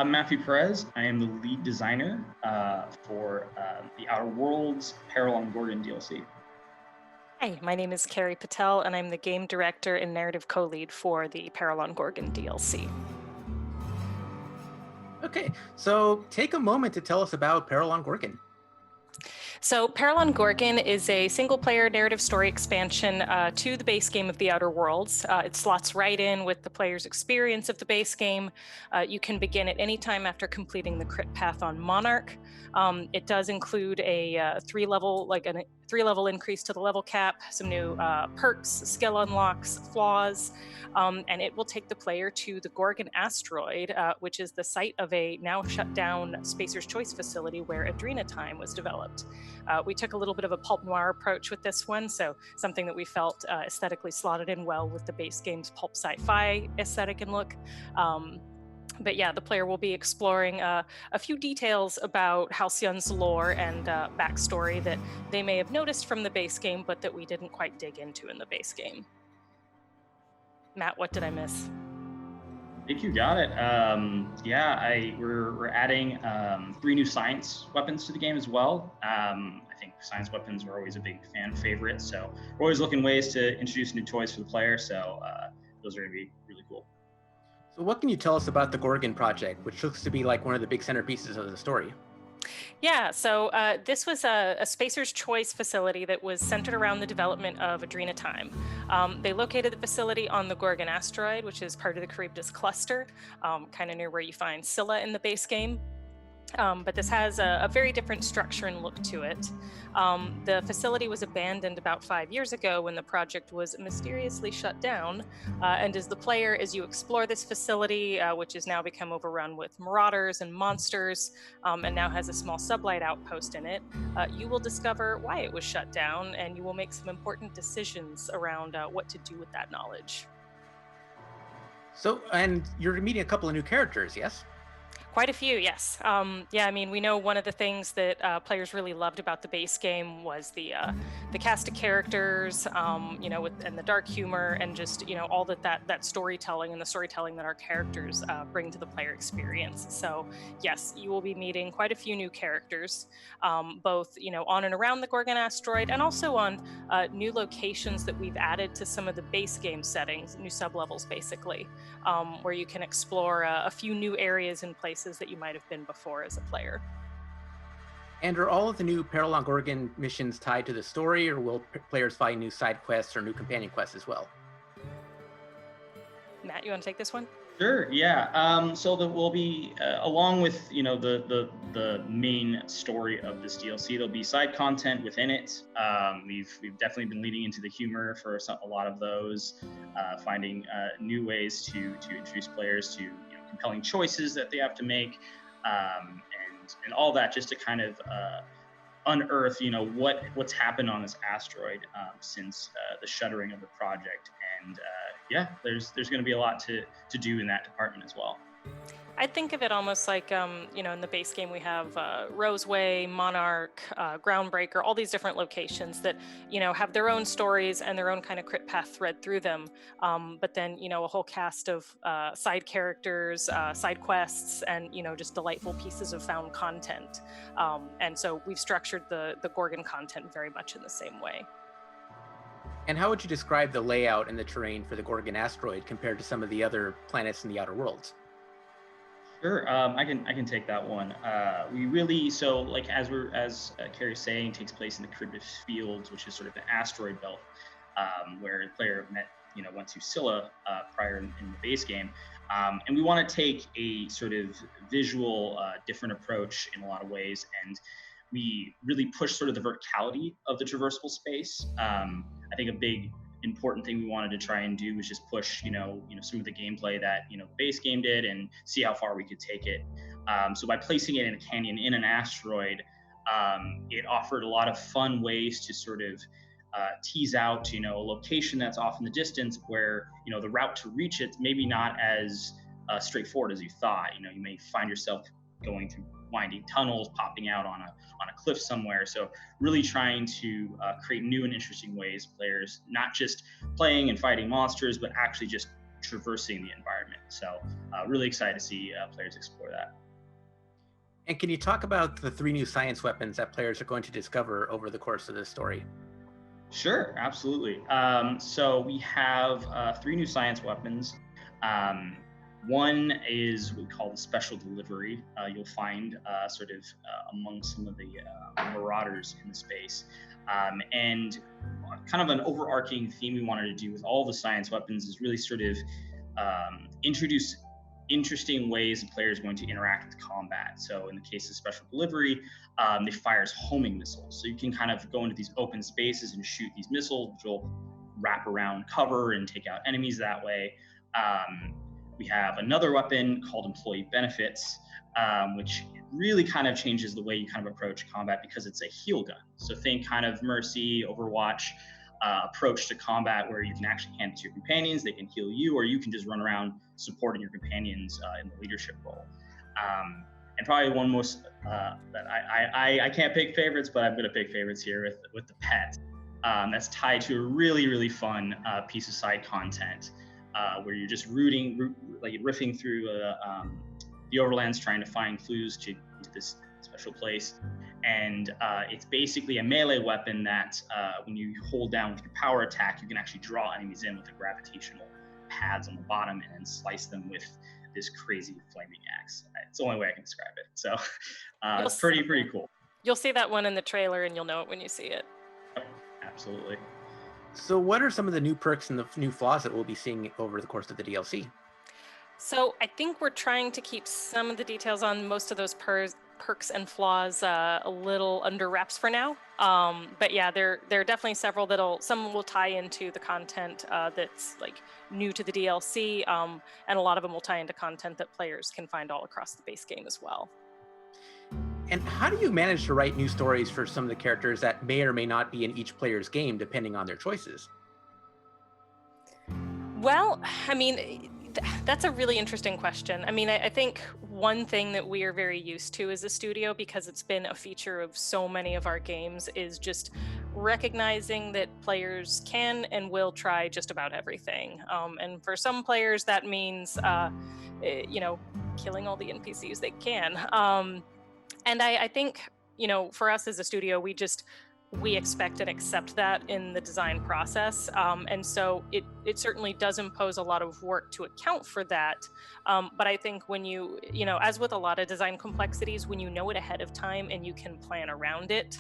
Matthew Perez. I am the lead designer for the Outer Worlds Peril on Gorgon DLC. Hi, my name is Carrie Patel, and I'm the game director and narrative co-lead for the Peril on Gorgon DLC. Okay, so take a moment to tell us about Peril on Gorgon. So, Peril on Gorgon is a single-player narrative story expansion to the base game of the Outer Worlds. It slots right in with the player's experience of the base game. You can begin at any time after completing the crit path on Monarch. It does include a three-level increase to the level cap, some new perks, skill unlocks, flaws, and it will take the player to the Gorgon Asteroid, which is the site of a now shut down Spacer's Choice facility where Adrena Time was developed. We took a little bit of a pulp noir approach with this one, so something that we felt aesthetically slotted in well with the base game's pulp sci-fi aesthetic and look. But yeah, the player will be exploring a few details about Halcyon's lore and backstory that they may have noticed from the base game, but that we didn't quite dig into in the base game. Matt, what did I miss? I think you got it. We're adding 3 new science weapons to the game as well. I think science weapons were always a big fan favorite, so we're always looking ways to introduce new toys for the player. So those are going to be really cool. So what can you tell us about the Gorgon project, which looks to be like one of the big centerpieces of the story? Yeah, so this was a Spacer's Choice facility that was centered around the development of Adrena Time. They located the facility on the Gorgon Asteroid, which is part of the Charybdis cluster, kind of near where you find Scylla in the base game. But this has a very different structure and look to it. The facility was abandoned about 5 years ago when the project was mysteriously shut down. And as the player, as you explore this facility, which has now become overrun with marauders and monsters, and now has a small sublight outpost in it, you will discover why it was shut down, and you will make some important decisions around what to do with that knowledge. So, and you're meeting a couple of new characters, yes? Quite a few, yes. Yeah, I mean, we know one of the things that players really loved about the base game was the cast of characters, and the dark humor, and just all that storytelling and the storytelling that our characters bring to the player experience. So, yes, you will be meeting quite a few new characters, both on and around the Gorgon asteroid, and also on new locations that we've added to some of the base game settings, new sublevels basically, where you can explore a few new areas and places that you might have been before as a player. And are all of the new Peril on Gorgon missions tied to the story, or will players find new side quests or new companion quests as well? Matt, you want to take this one? Sure. Yeah. So there will be, along with the main story of this DLC, there'll be side content within it. We've definitely been leading into the humor for a lot of those, finding new ways to introduce players to compelling choices that they have to make, and all that, just to kind of unearth what's happened on this asteroid since the shuttering of the project. And there's going to be a lot to do in that department as well. I think of it almost like, in the base game we have Roseway, Monarch, Groundbreaker, all these different locations that, have their own stories and their own kind of crit path thread through them. But then, a whole cast of side characters, side quests, and, just delightful pieces of found content. And so we've structured the Gorgon content very much in the same way. And how would you describe the layout and the terrain for the Gorgon asteroid compared to some of the other planets in the Outer Worlds? Sure, I can take that one. We really, as Carrie's saying, takes place in the Charybdis Fields, which is sort of the asteroid belt, where the player went to Scylla prior in the base game, and we want to take a sort of visual different approach in a lot of ways, and we really push sort of the verticality of the traversable space. I think a big important thing we wanted to try and do was just push, some of the gameplay that, base game did, and see how far we could take it. So by placing it in a canyon in an asteroid, it offered a lot of fun ways to sort of tease out, a location that's off in the distance where, the route to reach it maybe not as straightforward as you thought. You may find yourself going through winding tunnels, popping out on a cliff somewhere. So really trying to create new and interesting ways players not just playing and fighting monsters, but actually just traversing the environment. So really excited to see players explore that. And can you talk about the 3 new science weapons that players are going to discover over the course of this story? Sure, absolutely. So we have 3 new science weapons. One is what we call the special delivery. You'll find among some of the marauders in the space. And kind of an overarching theme we wanted to do with all the science weapons is really sort of introduce interesting ways the player is going to interact with combat. So in the case of special delivery, it fires homing missiles. So you can kind of go into these open spaces and shoot these missiles, which will wrap around cover and take out enemies that way. We have another weapon called employee benefits, which really kind of changes the way you kind of approach combat because it's a heal gun. So think kind of Mercy, Overwatch approach to combat where you can actually hand it to your companions, they can heal you, or you can just run around supporting your companions in the leadership role. And probably one most that I can't pick favorites, but I'm going to pick favorites here with the pet. That's tied to a really, really fun piece of side content. Where you're just riffing through the overlands, trying to find clues to this special place. And it's basically a melee weapon that when you hold down with your power attack, you can actually draw enemies in with the gravitational pads on the bottom and then slice them with this crazy flaming axe. It's the only way I can describe it. So it's pretty cool. You'll see that one in the trailer and you'll know it when you see it. Yep, absolutely. So what are some of the new perks and the new flaws that we'll be seeing over the course of the DLC? So I think we're trying to keep some of the details on most of those perks and flaws a little under wraps for now. But yeah, there are definitely several some will tie into the content that's like new to the DLC, and a lot of them will tie into content that players can find all across the base game as well. And how do you manage to write new stories for some of the characters that may or may not be in each player's game, depending on their choices? Well, I mean, that's a really interesting question. I mean, I think one thing that we are very used to as a studio, because it's been a feature of so many of our games, is just recognizing that players can and will try just about everything. And for some players, that means, killing all the NPCs they can. And I think, for us as a studio, we expect and accept that in the design process. And so it certainly does impose a lot of work to account for that. But I think when as with a lot of design complexities, when you know it ahead of time and you can plan around it,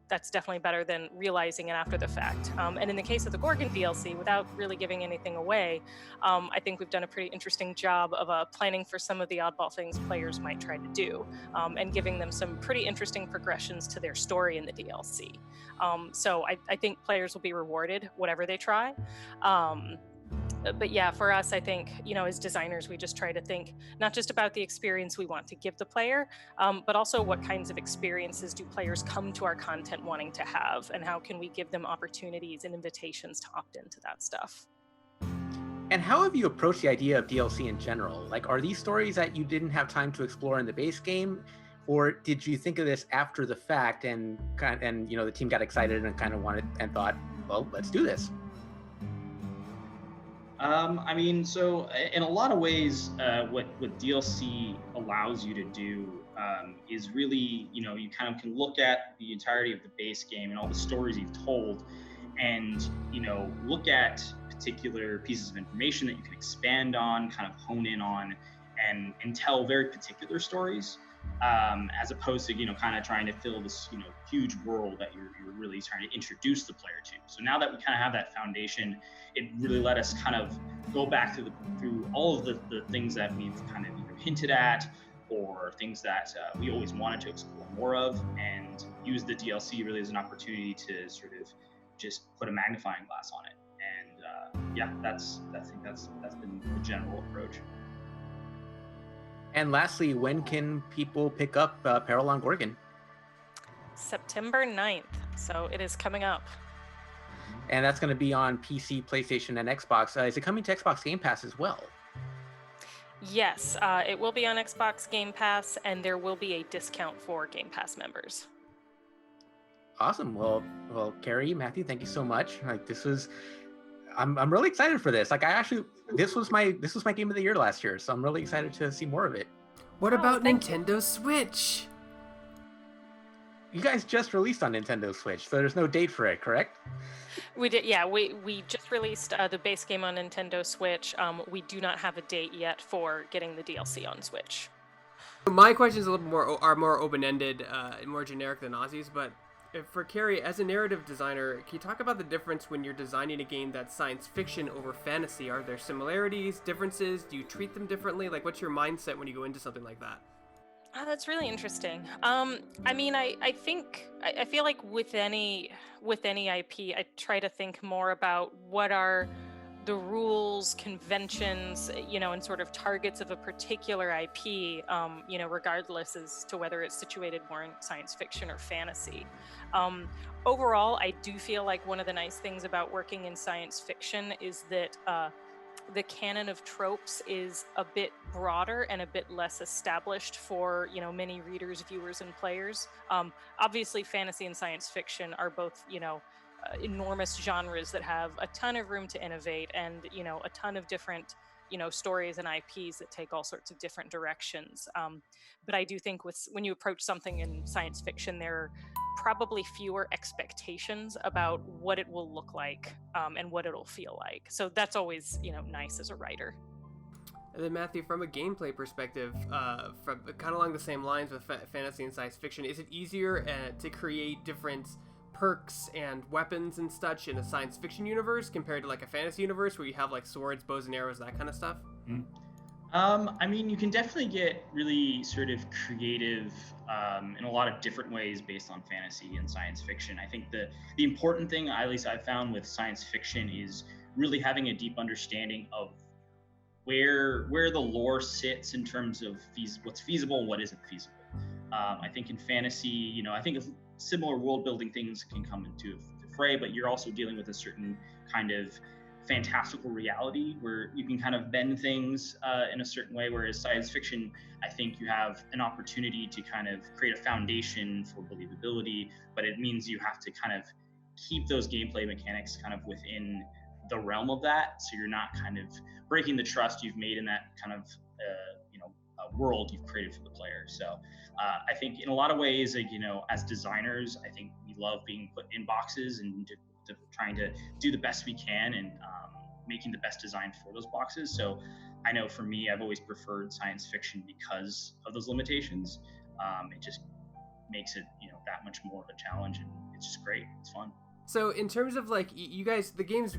that's definitely better than realizing it after the fact. And in the case of the Gorgon DLC, without really giving anything away, I think we've done a pretty interesting job of planning for some of the oddball things players might try to do, and giving them some pretty interesting progressions to their story in the DLC. So I think players will be rewarded whatever they try. But yeah, for us, I think, as designers, we just try to think not just about the experience we want to give the player, but also what kinds of experiences do players come to our content wanting to have, and how can we give them opportunities and invitations to opt into that stuff. And how have you approached the idea of DLC in general? Like, are these stories that you didn't have time to explore in the base game? Or did you think of this after the fact and the team got excited and kind of wanted and thought, well, let's do this? So in a lot of ways, what DLC allows you to do is really, you kind of can look at the entirety of the base game and all the stories you've told, and look at particular pieces of information that you can expand on, kind of hone in on, and tell very particular stories, as opposed to kind of trying to fill this huge world that you're really trying to introduce the player to. So now that we kind of have that foundation, it really let us kind of go back through all of the things that we've kind of either hinted at or things that we always wanted to explore more of, and use the DLC really as an opportunity to sort of just put a magnifying glass on it. And I think that's been the general approach. And lastly, when can people pick up Peril on Gorgon? September 9th, so it is coming up. And that's going to be on PC, PlayStation, and Xbox. Is it coming to Xbox Game Pass as well? Yes, it will be on Xbox Game Pass, and there will be a discount for Game Pass members. Awesome. Well, Carrie, Matthew, thank you so much. Like this was, I'm really excited for this. Like this was my game of the year last year, so I'm really excited to see more of it. What about thank you. Nintendo Switch? You guys just released on Nintendo Switch, so there's no date for it, correct? We did, yeah. We just released the base game on Nintendo Switch. We do not have a date yet for getting the DLC on Switch. My questions are more open-ended and more generic than Ozzy's, but for Carrie, as a narrative designer, can you talk about the difference when you're designing a game that's science fiction over fantasy? Are there similarities, differences? Do you treat them differently? Like, what's your mindset when you go into something like that? Oh, that's really interesting. I mean, I think I feel like with any IP, I try to think more about what are the rules, conventions, and sort of targets of a particular IP, regardless as to whether it's situated more in science fiction or fantasy. Overall, I do feel like one of the nice things about working in science fiction is that the canon of tropes is a bit broader and a bit less established for many readers, viewers, and players. Obviously, fantasy and science fiction are both enormous genres that have a ton of room to innovate and a ton of different stories and IPs that take all sorts of different directions. But I do think when you approach something in science fiction, there are probably fewer expectations about what it will look like and what it'll feel like. So that's always nice as a writer. And then Matthew, from a gameplay perspective, from kind of along the same lines with fantasy and science fiction, is it easier to create different perks and weapons and such in a science fiction universe compared to like a fantasy universe where you have like swords, bows and arrows, that kind of stuff? I mean, you can definitely get really sort of creative in a lot of different ways based on fantasy and science fiction. I think the important thing, at least I've found with science fiction, is really having a deep understanding of where the lore sits in terms of what's feasible and what isn't feasible. I think in fantasy, I think similar world building things can come into the fray, but you're also dealing with a certain kind of fantastical reality where you can kind of bend things in a certain way, whereas science fiction, I think you have an opportunity to kind of create a foundation for believability, but it means you have to kind of keep those gameplay mechanics kind of within the realm of that, so you're not kind of breaking the trust you've made in that kind of world you've created for the player. So I think in a lot of ways, like, as designers, I think we love being put in boxes and trying to do the best we can and making the best design for those boxes. So I know for me, I've always preferred science fiction because of those limitations. It just makes it that much more of a challenge, and it's just great. It's fun. So in terms of like you guys, the game's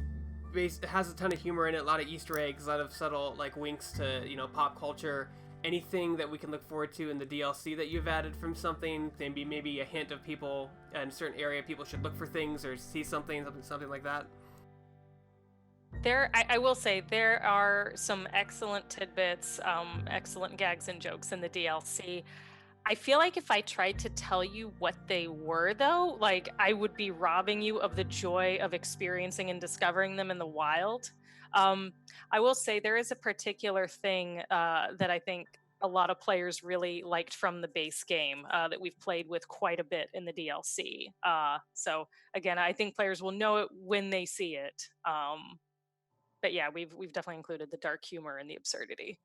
has a ton of humor in it, a lot of Easter eggs, a lot of subtle like winks to pop culture. Anything that we can look forward to in the DLC that you've added from something? Maybe a hint of people in a certain area people should look for things or see something like that. I will say there are some excellent tidbits, excellent gags and jokes in the DLC. I feel like if I tried to tell you what they were, though, like I would be robbing you of the joy of experiencing and discovering them in the wild. I will say there is a particular thing that I think a lot of players really liked from the base game that we've played with quite a bit in the DLC. So again, I think players will know it when they see it. But yeah, we've definitely included the dark humor and the absurdity.